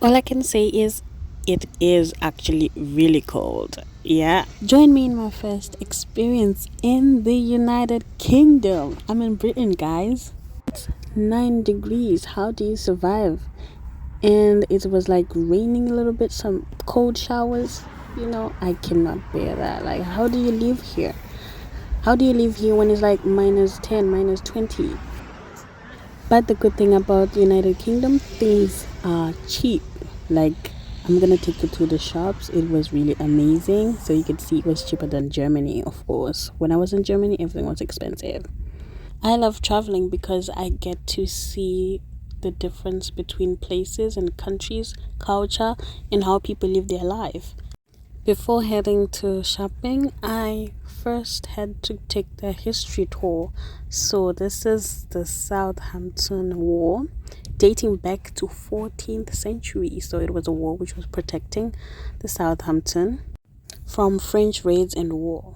All I can say is it is actually really cold. Yeah. Join me in my first experience in the United Kingdom. I'm in Britain, guys. 9 degrees. How do you survive? And it was like raining a little bit, some cold showers. I cannot bear that. Like, how do you live here? How do you live here when it's like -10, -20? But the good thing about United Kingdom, things are cheap. Like, I'm gonna take you to the shops. It was really amazing. So you could see it was cheaper than Germany, of course. When I was in Germany, everything was expensive. I love traveling because I get to see the difference between places and countries, culture, and how people live their life. Before heading to shopping, I first had to take the history tour. So this is the Southampton War, dating back to 14th century. So it was a war which was protecting the Southampton from French raids and war.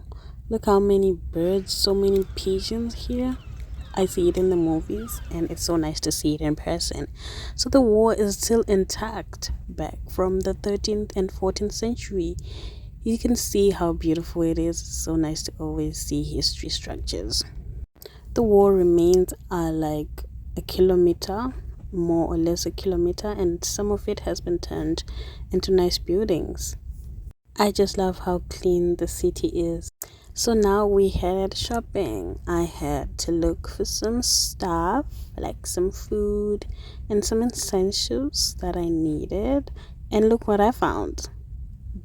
Look how many birds, so many pigeons here. I see it in the movies and it's so nice to see it in person. So the war is still intact back from the 13th and 14th century. You can see how beautiful it is. It's so nice to always see history structures. The war remains like a kilometer, more or less a kilometer, and some of it has been turned into nice buildings. I just love how clean the city is. So now we headed shopping. I had to look for some stuff, like some food and some essentials that I needed. And look what I found.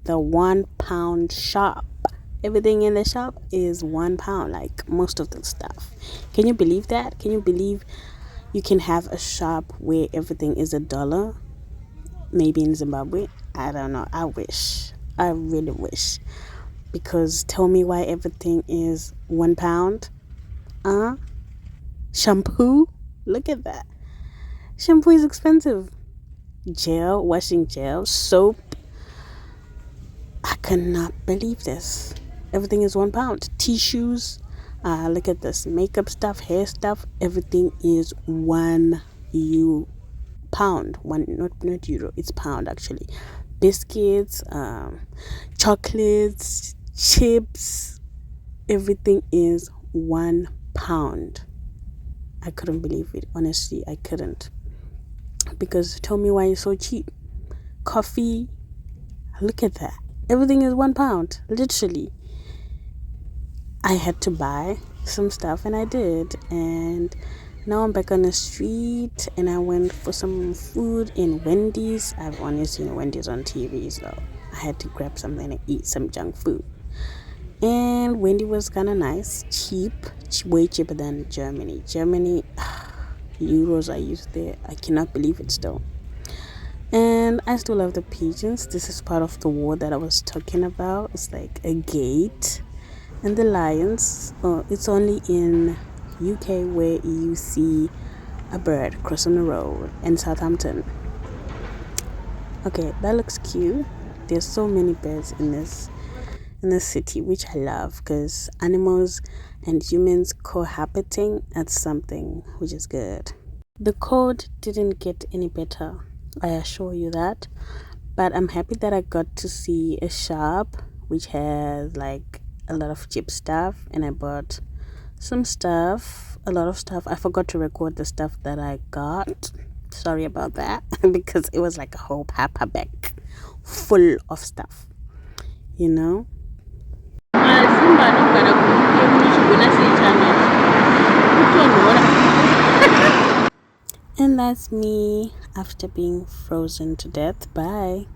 The £1 shop. Everything in the shop is £1, like most of the stuff. Can you believe that? Can you believe you can have a shop where everything is $1? Maybe in Zimbabwe. I don't know. I wish. I really wish. Because tell me why everything is £1. Shampoo, look at that. Shampoo is expensive. Gel, washing gel, soap. I cannot believe this. Everything is £1. Tissues, look at this. Makeup stuff, hair stuff, everything is £1 one, not euro, it's pound actually. Biscuits, chocolates, chips, everything is £1. I couldn't believe it, honestly. I couldn't, because tell me why it's so cheap. Coffee, look at that, everything is £1, literally. I had to buy some stuff and I did, and now I'm back on the street and I went for some food in Wendy's. I've only seen Wendy's on TV, so I had to grab something to eat, some junk food. And Wendy was kind of nice, cheap, way cheaper than Germany. Germany, euros are used there. I cannot believe it still. And I still love the pigeons. This is part of the war that I was talking about. It's like a gate. And the lions, it's only in UK where you see a bird crossing the road in Southampton. Okay, that looks cute. There's so many birds in this city, which I love, because animals and humans cohabiting, that's something which is good. The code didn't get any better, I assure you that, but I'm happy that I got to see a shop which has like a lot of cheap stuff, and I bought some stuff, a lot of stuff. I forgot to record the stuff that I got. Sorry about that, because it was like a whole paper bag full of stuff, you know. And that's me after being frozen to death. Bye.